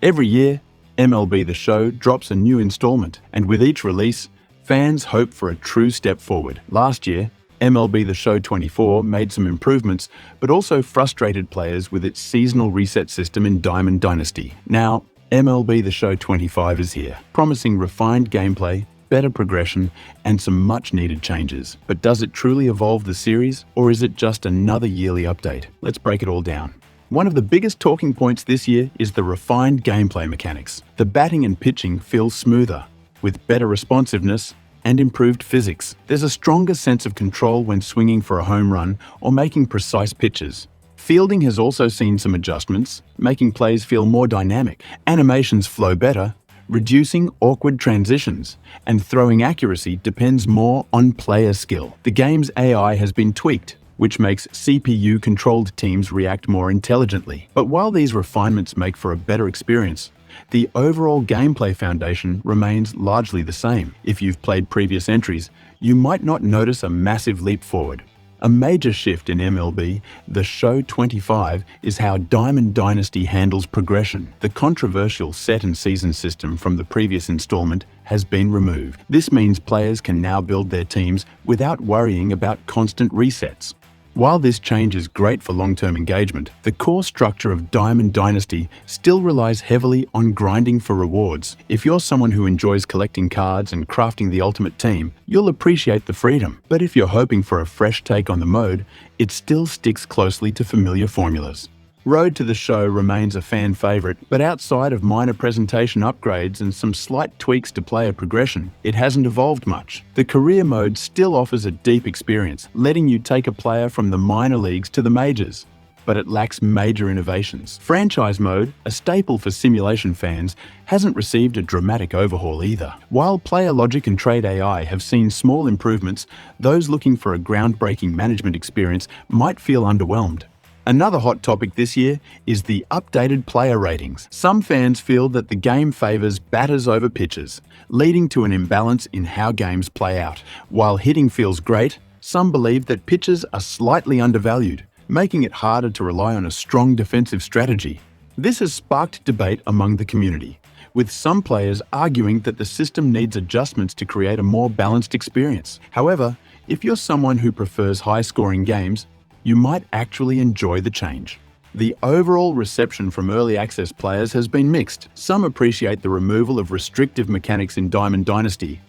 Every year, MLB The Show drops a new installment, and with each release, fans hope for a true step forward. Last year, MLB The Show 24 made some improvements, but also frustrated players with its seasonal reset system in Diamond Dynasty. Now, MLB The Show 25 is here, promising refined gameplay, better progression, and some much-needed changes. But does it truly evolve the series, or is it just another yearly update? Let's break it all down. One of the biggest talking points this year is the refined gameplay mechanics. The batting and pitching feel smoother, with better responsiveness and improved physics. There's a stronger sense of control when swinging for a home run or making precise pitches. Fielding has also seen some adjustments, making plays feel more dynamic. Animations flow better, reducing awkward transitions, and throwing accuracy depends more on player skill. The game's AI has been tweaked, which makes CPU-controlled teams react more intelligently. But while these refinements make for a better experience, the overall gameplay foundation remains largely the same. If you've played previous entries, you might not notice a massive leap forward. A major shift in MLB The Show 25 is how Diamond Dynasty handles progression. The controversial set and season system from the previous installment has been removed. This means players can now build their teams without worrying about constant resets. While this change is great for long-term engagement, the core structure of Diamond Dynasty still relies heavily on grinding for rewards. If you're someone who enjoys collecting cards and crafting the ultimate team, you'll appreciate the freedom. But if you're hoping for a fresh take on the mode, it still sticks closely to familiar formulas. Road to the Show remains a fan favorite, but outside of minor presentation upgrades and some slight tweaks to player progression, it hasn't evolved much. The career mode still offers a deep experience, letting you take a player from the minor leagues to the majors, but it lacks major innovations. Franchise mode, a staple for simulation fans, hasn't received a dramatic overhaul either. While player logic and trade AI have seen small improvements, those looking for a groundbreaking management experience might feel underwhelmed. Another hot topic this year is the updated player ratings. Some fans feel that the game favors batters over pitchers, leading to an imbalance in how games play out. While hitting feels great, some believe that pitchers are slightly undervalued, making it harder to rely on a strong defensive strategy. This has sparked debate among the community, with some players arguing that the system needs adjustments to create a more balanced experience. However, if you're someone who prefers high-scoring games, you might actually enjoy the change. The overall reception from early access players has been mixed. Some appreciate the removal of restrictive mechanics in Diamond Dynasty,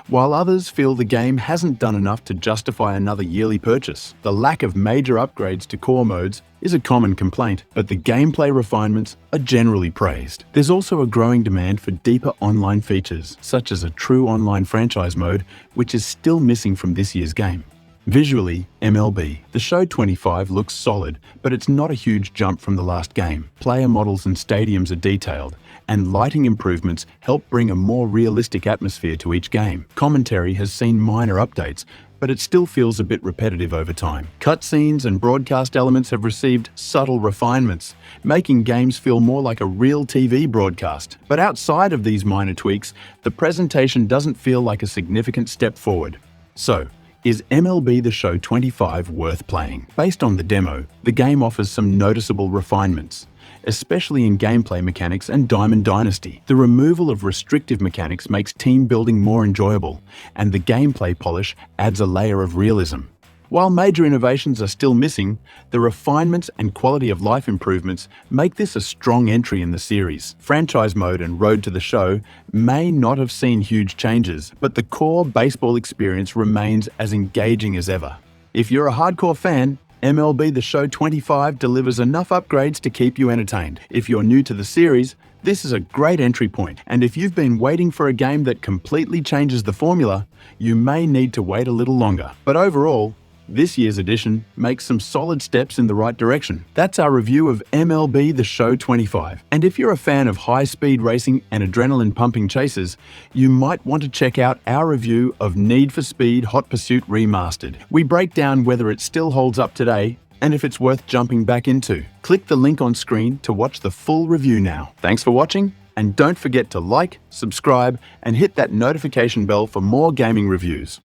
while others feel the game hasn't done enough to justify another yearly purchase. The lack of major upgrades to core modes is a common complaint, but the gameplay refinements are generally praised. There's also a growing demand for deeper online features, such as a true online franchise mode, which is still missing from this year's game. Visually, MLB The Show 25 looks solid, but it's not a huge jump from the last game. Player models and stadiums are detailed, and lighting improvements help bring a more realistic atmosphere to each game. Commentary has seen minor updates, but it still feels a bit repetitive over time. Cutscenes and broadcast elements have received subtle refinements, making games feel more like a real TV broadcast. But outside of these minor tweaks, the presentation doesn't feel like a significant step forward. So, is MLB The Show 25 worth playing? Based on the demo, the game offers some noticeable refinements, especially in gameplay mechanics and Diamond Dynasty. The removal of restrictive mechanics makes team building more enjoyable, and the gameplay polish adds a layer of realism. While major innovations are still missing, the refinements and quality of life improvements make this a strong entry in the series. Franchise mode and Road to the Show may not have seen huge changes, but the core baseball experience remains as engaging as ever. If you're a hardcore fan, MLB The Show 25 delivers enough upgrades to keep you entertained. If you're new to the series, this is a great entry point, and if you've been waiting for a game that completely changes the formula, you may need to wait a little longer. But overall, this year's edition makes some solid steps in the right direction. That's our review of MLB The Show 25. And if you're a fan of high-speed racing and adrenaline-pumping chases, you might want to check out our review of Need for Speed Hot Pursuit Remastered. We break down whether it still holds up today and if it's worth jumping back into. Click the link on screen to watch the full review now. Thanks for watching, and don't forget to like, subscribe, and hit that notification bell for more gaming reviews.